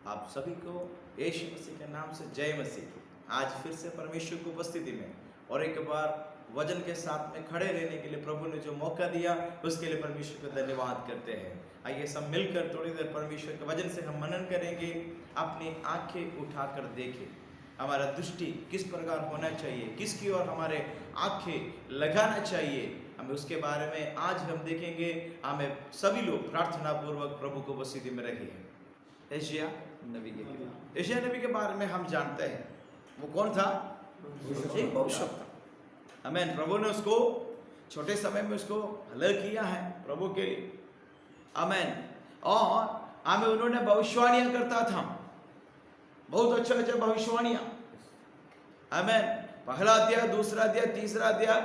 आप सभी को यीशु मसीह के नाम से जय मसीह। आज फिर से परमेश्वर की उपस्थिति में और एक बार वचन के साथ में खड़े रहने के लिए प्रभु ने जो मौका दिया उसके लिए परमेश्वर को धन्यवाद करते हैं। आइए सब मिलकर थोड़ी देर परमेश्वर के वचन से हम मनन करेंगे। अपनी आंखें उठाकर देखें हमारा दृष्टि किस प्रकार होना चाहिए, किसकी ओर हमारे आंखें लगाना चाहिए, हमें उसके बारे में आज हम देखेंगे। हमें सभी लोग प्रार्थना पूर्वक प्रभु को उपस्थिति में रखिए। यशायाह नबी के बारे में हम जानते हैं, वो कौन था? एक भविष्यवक्ता। आमीन। प्रभु ने उसको छोटे समय में उसको अलग किया है प्रभु के लिए। आमीन। और हमें उन्होंने भविष्यवाणियां करता था, बहुत अच्छा अच्छा भविष्यवाणियां। आमीन। पहला अध्याय, दूसरा अध्याय, तीसरा अध्याय,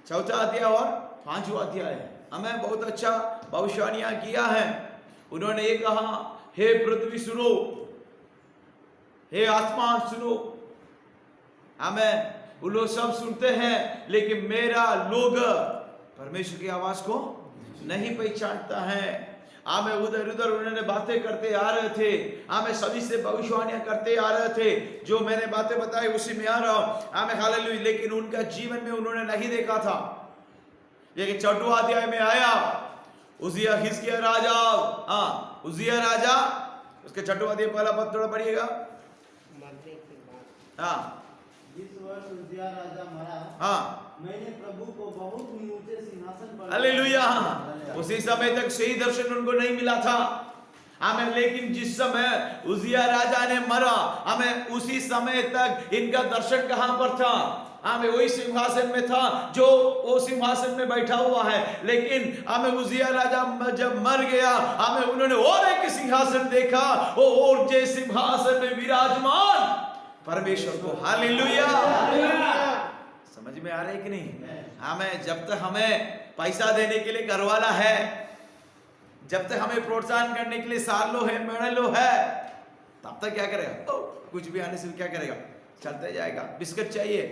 चौथा अध्याय और पांचवा अध्याय है। हमें बहुत अच्छा भविष्यवाणियां किया है। उन्होंने ये कहा, हे पृथ्वी सुनो, हे आसमान सुनो। आमीन। वो लोग सब सुनते हैं लेकिन मेरा लोग परमेश्वर की आवाज को नहीं पहचानता है। हमें उधर उधर उन्होंने बातें करते आ रहे थे, हमें सभी से भविष्यवाणियां करते आ रहे थे। जो मैंने बातें बताई उसी में आ रहा हूं। हमें हालेलुया। लेकिन उनका जीवन में उन्होंने नहीं देखा था। लेकिन चौथा अध्याय में आया, उजिया हिजकिय्याह राजा, उजिया राजा, उसके छठवां अध्याय पहला पद थोड़ा पढ़िएगा। जिस वर्ष उजिया राजा मरा, मैंने प्रभु को बहुत ही ऊंचे सिंहासन पर। हालेलुया। उसी समय तक सही दर्शन उनको नहीं मिला था। हमें लेकिन जिस समय उजिया राजा ने मरा, हमें उसी समय तक इनका दर्शन कहां पर था? हमें वही सिंहासन में था जो वो सिंहासन में बैठा हुआ है। लेकिन हमें उजिया राजा जब मर गया, हमें उन्होंने और एक सिंहासन देखा, वो और जे सिंहासन में विराजमान परमेश्वर को। हालेलुया। समझ में आ रहा है कि नहीं? हमें जब तक हमें पैसा देने के लिए घरवाला है, जब तक हमें प्रोत्साहन करने के लिए सालो है, मेड़लो है, तब तक क्या करेगा? कुछ भी आने से क्या करेगा? चलते जाएगा। बिस्किट चाहिए,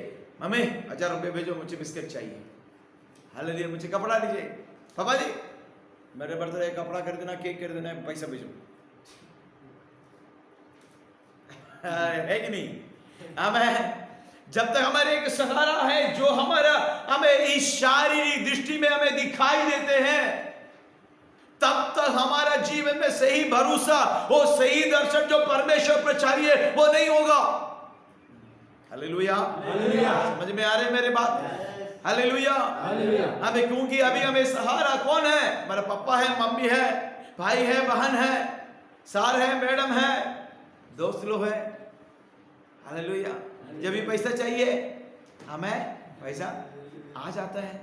मम्मी 1000 रुपये भेजो, मुझे बिस्किट चाहिए। हालेलुया। मुझे कपड़ा लीजिए, पापा जी मेरे बर्थडे कपड़ा कर देना, केक कर देना, पैसा भेजो। है कि नहीं? हमें जब तक हमारे एक सहारा है जो हमारा हमें इस शारीरिक दृष्टि में हमें दिखाई देते हैं, तब तक हमारा जीवन में सही भरोसा, वो सही दर्शन जो परमेश्वर पर चाहिए वो नहीं होगा। हालेलुया। समझ में आ रहे मेरे बात? हालेलुया। हमें क्योंकि अभी हमें सहारा कौन है? हमारा पापा है, मम्मी है, भाई है, बहन है, सार है, मैडम है, दोस्त लोग है। हालेलुया। जब भी पैसा चाहिए हमें पैसा आ जाता है।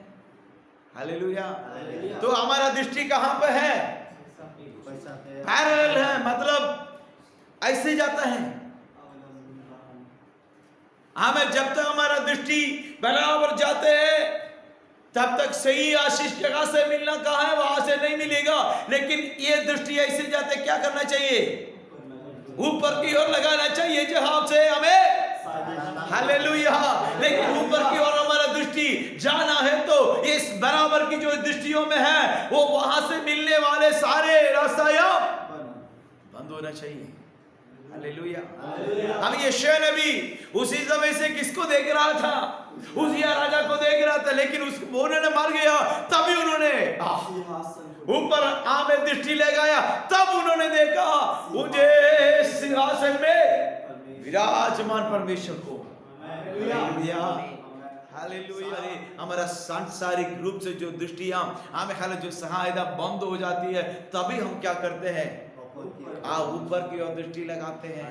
हालेलुया। तो हमारा दृष्टि कहां पे है? पैरेलल है, मतलब ऐसे जाता है। हमें जब तक हमारा दृष्टि बराबर जाते हैं तब तक सही आशीष जगह से मिलना कहां है? वहां से नहीं मिलेगा। लेकिन ये दृष्टि ऐसे जाते, क्या करना चाहिए? ऊपर की ओर लगाना चाहिए जहां से हमें। हालेलुया। लेकिन ऊपर की ओर हमारा दृष्टि जाना है तो इस बराबर की जो दृष्टियों में है वो वहां से मिलने वाले सारे रास्ता बंद होना चाहिए। हालेलुया। हम यशायाह नबी उसी समय से किसको देख रहा था? उजिया राजा को देख रहा था। लेकिन उसको उन्होंने मर गया, तभी उन्होंने ऊपर आमें दृष्टि लगाया, तब उन्होंने देखा मुझे सिंहासन में विराजमान परमेश्वर को। हालेलुया। हालेलुया। हमारा सांसारिक रूप से जो दृष्टियां हमें खाली जो सहायता बंद हो जाती है, तभी हम क्या करते हैं? ऊपर की ओर दृष्टि लगाते हैं।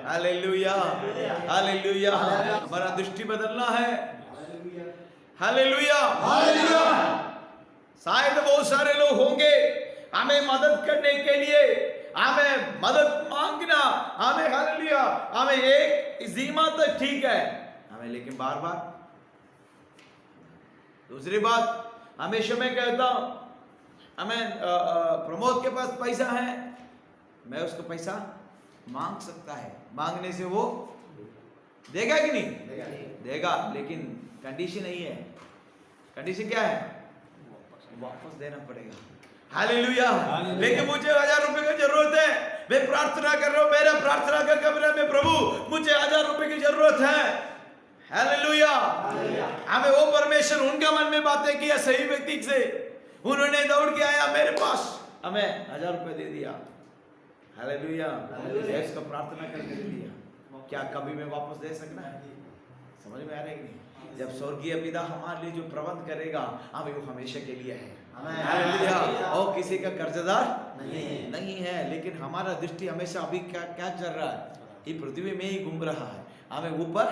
हालेलुया। हालेलुया। हमारा दृष्टि बदलना है। हालेलुया। शायद बहुत सारे लोग होंगे हमें मदद करने के लिए, हमें मदद मांगना, हमें हालेलुया, हमें एक सीमा तक ठीक है हमें, लेकिन बार बार। दूसरी बात, हमेशा मैं कहता हूं, हमें प्रमोद के पास पैसा है, मैं उसको पैसा मांग सकता है, मांगने से वो देगा कि नहीं? देगा, लेकिन कंडीशन नहीं है। कंडीशन क्या है? वापस देना पड़ेगा। हालेलुया। लेकिन मुझे 1000 रुपए की जरूरत है, मैं प्रार्थना कर रहा हूं, मेरा प्रार्थना का कमरे में प्रभु मुझे 1000 रुपए की जरूरत है। हालेलुया। हमें वो परमेश्वर उनका मन में बातें किया सही व्यक्ति से, उन्होंने दौड़ के आया मेरे पास, हमें 1000 रुपए दे दिया। हालेलुया। इसको प्रार्थना करके दे दिया। क्या कभी मैं वापस दे सकना है? समझ में आ रहा है कि नहीं? जब स्वर्गीय पिता हमारे लिए जो प्रबंध करेगा हमें वो हमेशा के लिए है। हालेलुया। और किसी का कर्जदार नहीं है, लेकिन हमारा दृष्टि हमेशा अभी क्या चल रहा है? ये पृथ्वी में ही घूम रहा है, हमें ऊपर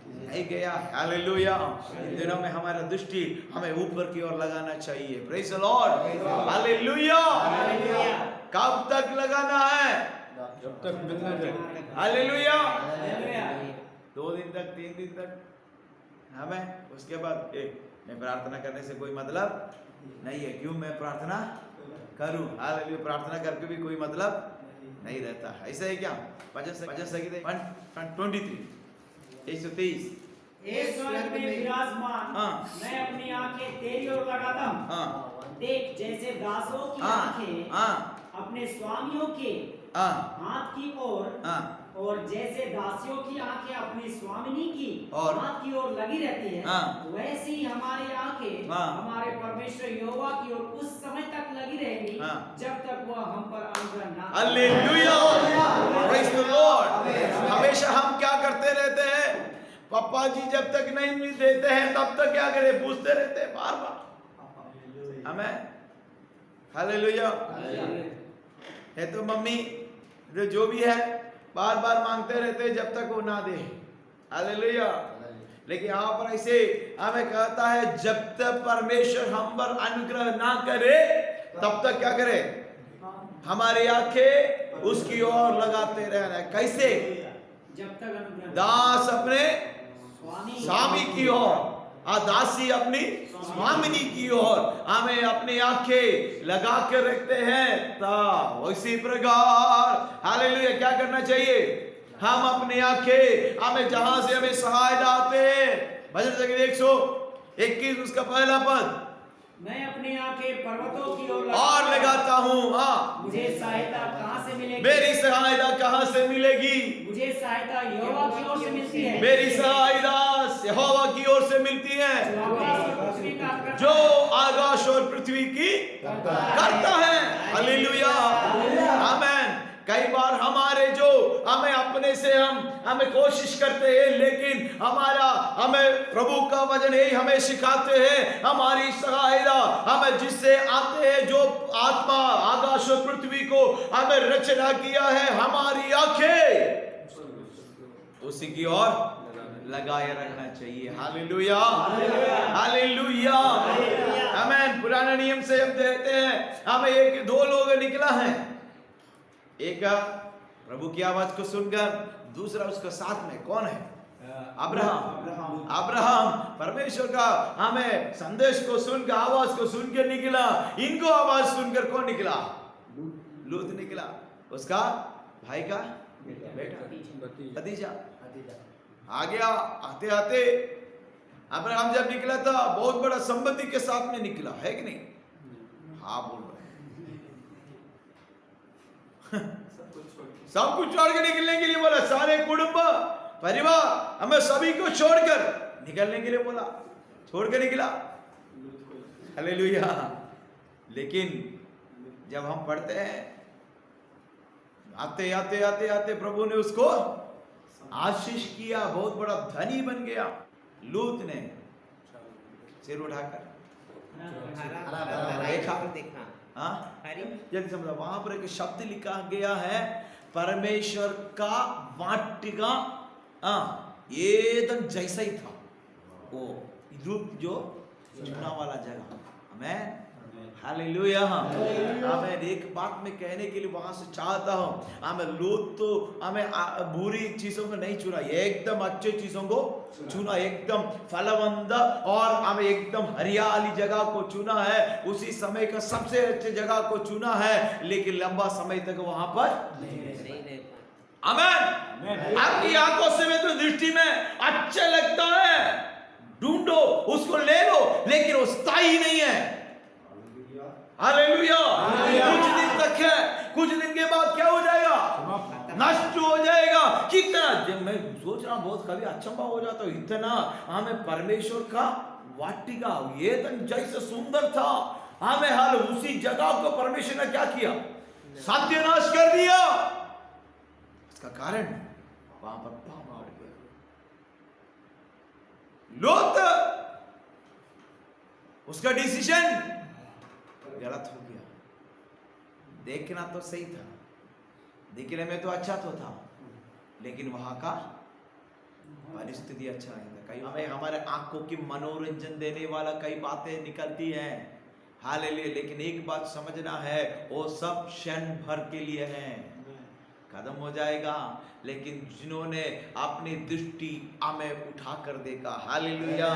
नहीं गया। हालेलुया। इन दिनों में हमारा दृष्टि हमें ऊपर की ओर लगाना चाहिए। Praise the Lord. हालेलुया। कब तक लगाना है? जब तक मिलना चाहिए। हालेलुया। 2 दिन तक, 3 दिन तक हमें, उसके बाद मैं प्रार्थना करने से कोई मतलब नहीं है। क्यों मैं प्रार्थना करूं? हालेलुया। प्रार्थना करके भी कोई मतलब नहीं रहता। ऐसा है क्या? भजन संगीत 123 123। हे स्वर्ग में विराजमान, मैं अपनी आंखें तेरी ओर लगाता हूँ। देख जैसे दासों की आंखें अपने स्वामियों के हाथ की ओर, और जैसे दासियों की आंखें अपनी स्वामिनी की हाथ की ओर लगी रहती है, वैसे ही हमारी आंखें हमारे परमेश्वर यहोवा की ओर उस समय तक लगी रहेंगी जब तक वह हम पर अनुग्रह ना। हालेलुया। Praise the Lord. हमेशा हम क्या करते रहते हैं? पापा जी जब तक नहीं देते हैं तब तक क्या करें? पूछते रहते हैं बार बार हमें। हालेलुया। है तो मम्मी जो भी है बार बार मांगते रहते हैं जब तक वो ना दे। हालेलुया। लेकिन यहाँ पर ऐसे हमें कहता है जब तक परमेश्वर हम पर अनुग्रह ना करे तब तक क्या करे? हमारी आंखें उसकी ओर लगाते रहना। कैसे? जब तक अनुग्रह दास अपने स्वामी की ओर, दासी अपनी स्वामिनी की ओर हमें अपनी आंखें लगा कर रखते हैं। उसी प्रकार हालेलुया क्या करना चाहिए? हम अपनी आंखें, हमें जहां से हमें सहायता आते हैं। भजन संगीत 121 उसका पहला पद, मैं अपनी आंखें पर्वतों की ओर लगाता हूँ। मुझे सहायता कहाँ से मिलेगी? मेरी सहायता कहाँ से मिलेगी? मुझे सहायता यहोवा की ओर से मिलती है। मेरी सहायता यहोवा की ओर से मिलती है, जो आकाश और पृथ्वी की करता है। हालेलुया। आमीन। कई बार हमारे जो हमें अपने से हमें कोशिश करते हैं, लेकिन हमें प्रभु का वचन यही हमें सिखाते हैं। हमारी सहायता हमें जिससे आते हैं, जो आत्मा आकाश और पृथ्वी को हमें रचना किया है, हमारी आंखें उसी की ओर लगाए रखना चाहिए। हालेलुया। हालेलुया। आमीन। पुराने नियम से हम देखते हैं हमें 1-2 लोग निकला है, एक प्रभु की आवाज को सुनकर, दूसरा उसका साथ में कौन है? अब्राहम परमेश्वर का हमें संदेश को सुनकर, आवाज को सुनकर निकला। इनको आवाज सुनकर कौन निकला? लूत निकला, उसका भाई का बेटा भतीजा आ गया। आते आते अब्राहम जब निकला था बहुत बड़ा संपत्ति के साथ में निकला है कि नहीं? हाँ बोल रहे सब कुछ छोड़ के निकलने के लिए बोला। सारे कुटुंब परिवार हमें सभी को छोड़कर निकलने के लिए बोला, छोड़ के निकला। हालेलुया। लेकिन जब हम पढ़ते हैं आते आते आते आते प्रभु ने उसको आशीष किया, बहुत बड़ा धनी बन गया। लूत ने सिर उठाकर देखा। जल्दी समझा। वहां पर एक शब्द लिखा गया है, परमेश्वर का वाटिका एकदम जैसा ही था वो लूत जो चुना वाला जगह। हमें हालेलुया। हमें एक बात में कहने के लिए वहां से चाहता हूं, हमें लूत तो हमें बुरी चीजों को नहीं चुना, एकदम अच्छे चीजों को चुना, एकदम फलवंत और हमें एकदम हरियाली जगह को चुना है। उसी समय का सबसे अच्छे जगह को चुना है, लेकिन लंबा समय तक वहां पर आमीन। आपकी आंखों से में तो दृष्टि में अच्छा लगता है, ढूंढो उसको ले लो, लेकिन वो स्थायी नहीं है। हालेलुया। कुछ दिन तक है, कुछ दिन के बाद क्या हो जाएगा? नष्ट हो जाएगा। कितना जब मैं सोच रहा हूं, बहुत कभी अचंभा हो जाता हूं, इतना हमें परमेश्वर का वाटिका ये तो जैसे सुंदर था, हमें हाल उसी जगह को परमेश्वर ने क्या किया? सत्यानाश कर दिया। इसका कारण वहां पर पाप आ गया। लोत उसका डिसीजन गलत हो गया। देखना तो सही था, दिखने में तो अच्छा तो था, लेकिन वहां का परिस्थिति अच्छा नहीं था। कई हमें हमारे आंखों की मनोरंजन देने वाला कई बातें निकलती हैं, हालेलुया, लेकिन एक बात समझना है, वो सब क्षण भर के लिए है, खत्म हो जाएगा। लेकिन जिन्होंने अपनी दृष्टि हमें उठा कर देखा, हालेलुया,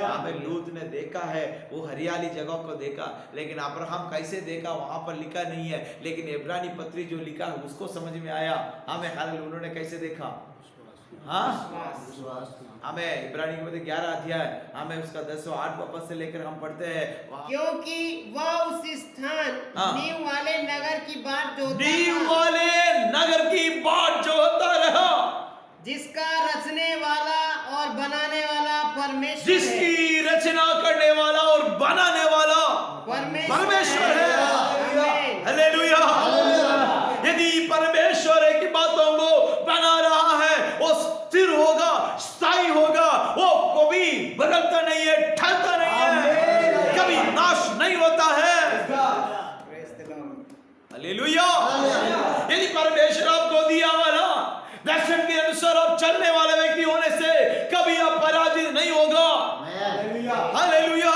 हमें लूत ने देखा है, वो हरियाली जगह को देखा, लेकिन अब्राहम कैसे देखा वहां पर लिखा नहीं है, लेकिन इब्रानी पत्री जो लिखा है उसको समझ में आया हमें। हालेलुया, उन्होंने कैसे देखा? हाँ, हमें इब्रानी के 11 अध्याय, हमें उसका 10-8 पद से लेकर हम पढ़ते हैं, क्योंकि वह उस स्थान नींव वाले नगर की बाट जोहता नींव वाले नगर की बाट जोहता रहा, जिसका रचने वाला और बनाने वाला परमेश्वर है। जिसकी रचना करने वाला और बनाने वाला परमेश्वर है। हालेलुया। यदि परमेश्वर की बातों को बना रहा है, वो स्थिर होगा, स्थायी होगा, वो कभी बदलता नहीं है, ठहरता नहीं है, कभी नाश नहीं होता है। हालेलुया। यदि परमेश्वर आपको दिया वाला दर्शन के अनुसार आप चलने वाले व्यक्ति होने से कभी आप पराजित नहीं होगा। हालेलुया।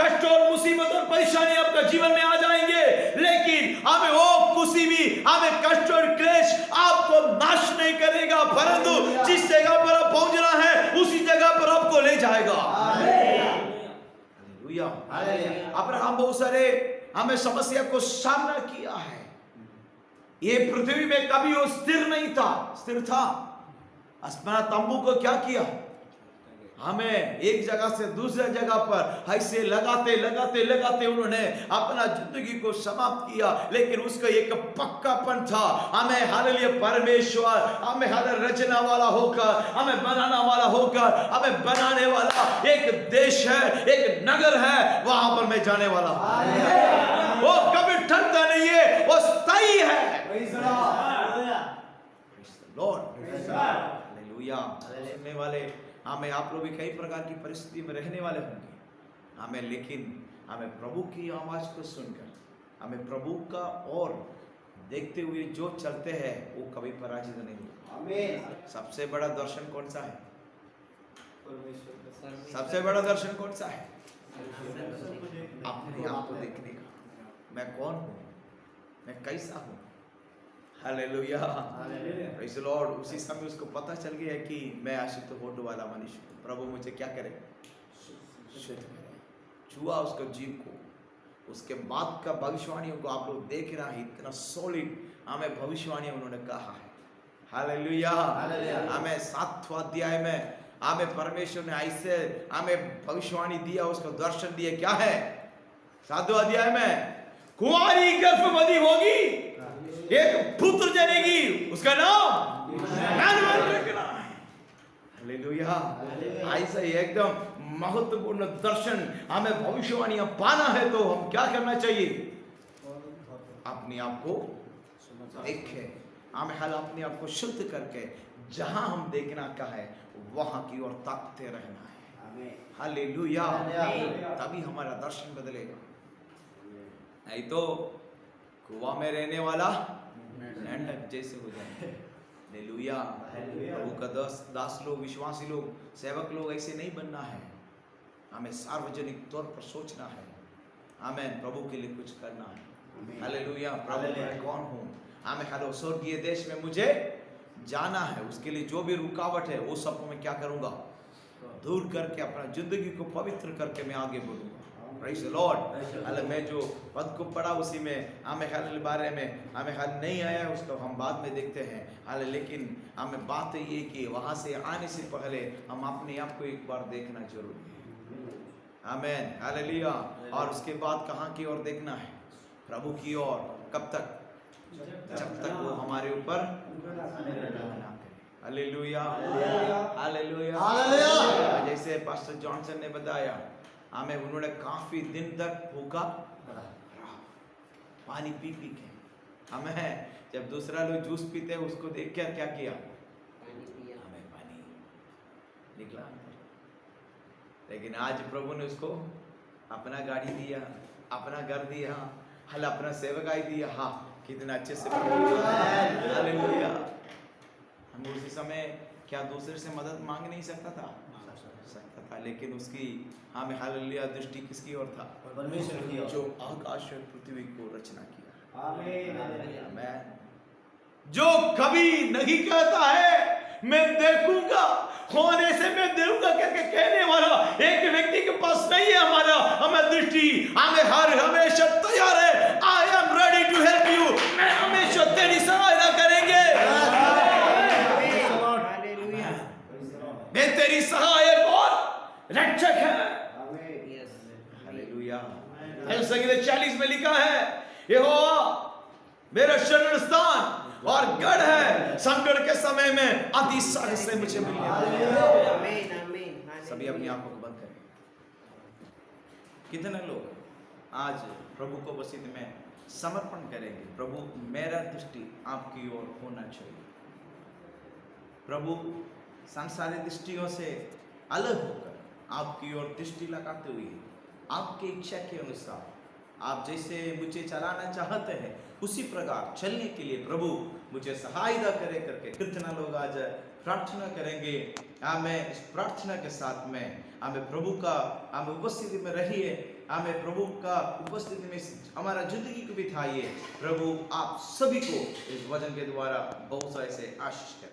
कष्ट और मुसीबत और परेशानी आपका जीवन में आ जाएंगे, लेकिन हमें वो किसी भी हमें कष्ट और क्लेश आपको नाश नहीं करेगा, परंतु जिस जगह पर आप पहुंचना है उसी जगह पर आपको ले जाएगा। हालेलुया। अब्राहम बहुत सारे हमें समस्या को सामना किया है। ये पृथ्वी में कभी वो स्थिर नहीं था, स्थिर था। अपना तंबू को क्या किया? हमें एक जगह से दूसरे जगह पर ऐसे लगाते लगाते लगाते उन्होंने अपना जिंदगी को समाप्त किया, लेकिन उसका एक पक्कापन था। हमें हालेलुया परमेश्वर हमें हर रचना वाला होकर, हमें बनाना वाला होकर, हमें बनाने वाला एक देश है, एक नगर है, वहां पर मैं जाने वाला हूं। वो कभी ठहरता नहीं है, वो स्थायी है। हालेलुया। सुनने वाले हमें आप लोग भी कई प्रकार की परिस्थिति में रहने वाले होंगे, हमें लेकिन हमें प्रभु की आवाज को सुनकर, हमें प्रभु का और देखते हुए जो चलते हैं वो कभी पराजित नहीं होगा। सबसे बड़ा दर्शन कौन सा है? सबसे बड़ा दर्शन कौन सा है? अपने आप को देखने का, मैं कौन हूँ, मैं कैसा हूँ। Hallelujah, praise the Lord. उसी समय उसको पता चल गया कि मैं अशुद्ध होठ वाला मनुष्य हूँ, प्रभु मुझे क्या करे? शुद्ध करे। छुआ उसको जीव को। उसके बाद का भविष्यवाणियों को आप लोग देख रहे हैं, इतना सॉलिड हमें भविष्यवाणियां उन्होंने कहा है। हालेलुया। हमें 7वां अध्याय में हमें परमेश्वर ने ऐसे हमें भविष्यवाणी दिया, उसको दर्शन दिए। क्या है 7वां अध्याय में? कुंवारी गर्भवती होगी, एक पुत्र जनेगी, उसका नाम इम्मानुएल रखना है। हालेलुया। ऐसा ही एकदम महत्वपूर्ण दर्शन हमें भविष्यवाणियां पाना है तो हम क्या करना चाहिए? अपने आप को देखें, हमें हाल अपने आप को शुद्ध करके जहां हम देखना का है वहां की ओर ताकते रहना है। हालेलुया। तभी हमारा दर्शन बदलेगा, नहीं तो कुआं में रहने वाला मेंढक जैसे हो जाए। हालेलुया। प्रभु का दास लोग, विश्वासी लोग, सेवक लोग ऐसे नहीं बनना है। हमें सार्वजनिक तौर पर सोचना है, हमें प्रभु के लिए कुछ करना है। हालेलुया। प्रभु मैं कौन हूँ? हमें हालो स्वर्गीय देश में मुझे जाना है, उसके लिए जो भी रुकावट है वो सबको मैं क्या करूंगा? दूर करके अपना जिंदगी को पवित्र करके मैं आगे बढ़ूंगा। Praise the Lord. हाल मैं जो पद को पढ़ा उसी में हमें हाल बारे में हमें हाल नहीं आया, उसको हम बाद में देखते हैं। हाल लेकिन हमें बात ये कि वहां से आने से पहले हम अपने आप को एक बार देखना जरूरी है। आमीन। हालेलुया। और उसके बाद कहाँ की ओर देखना है? प्रभु की ओर। कब तक? जब तक वो हमारे ऊपर ना करे। Hallelujah, hallelujah, hallelujah. जैसे पास्टर जॉनसन ने बताया, हमें उन्होंने काफी दिन तक भूखा रहा, पानी पी पी के। हमें जब दूसरा लोग जूस पीते हैं उसको देख कर क्या किया, हमें पानी निकला। लेकिन आज प्रभु ने उसको अपना गाड़ी दिया, अपना घर दिया, हल अपना सेवकाई दिया। हाँ, कितना अच्छे से हालेलुया। हम उसी समय क्या दूसरे से मदद मांग नहीं सकता था, लेकिन उसकी हमें हालेलुया दृष्टि किसकी ओर था, परमेश्वर की ओर, जो आकाश और पृथ्वी को रचना किया। आमीन। मैं जो कभी नहीं कहता है मैं देखूंगा, होने से मैं देखूंगा करके कहने वाला एक व्यक्ति के पास नहीं है। हमारा हमें दृष्टि, हमें हर हमेशा तैयार है। I am ready to help you, मैं हमेशा तेरी सहायता करेंगे। मैं तेरी सहायक और रक्षक है। हालेलुया। संगीत 40 में लिखा है, यहोवा मेरा शरण स्थान और गढ़ है, संकट के समय में अति सहायता से मुझे मिलने। सभी अपनी आंखों को बंद करें। कितने लोग आज प्रभु को उपस्थिति में समर्पण करेंगे, प्रभु मेरा दृष्टि आपकी ओर होना चाहिए। प्रभु सांसारिक दृष्टियों से अलग होकर आपकी ओर दृष्टि लगाते हुए आपकी इच्छा के अनुसार आप जैसे मुझे चलाना चाहते हैं उसी प्रकार चलने के लिए प्रभु मुझे सहायता करे करके कितना लोग आज प्रार्थना करेंगे। हमें इस प्रार्थना के साथ में हमें प्रभु का हमें उपस्थिति में रहिए, हमें प्रभु का उपस्थिति में हमारा जिंदगी को बिताइए। प्रभु आप सभी को इस वचन के द्वारा बहुत सारे से आशीष करें।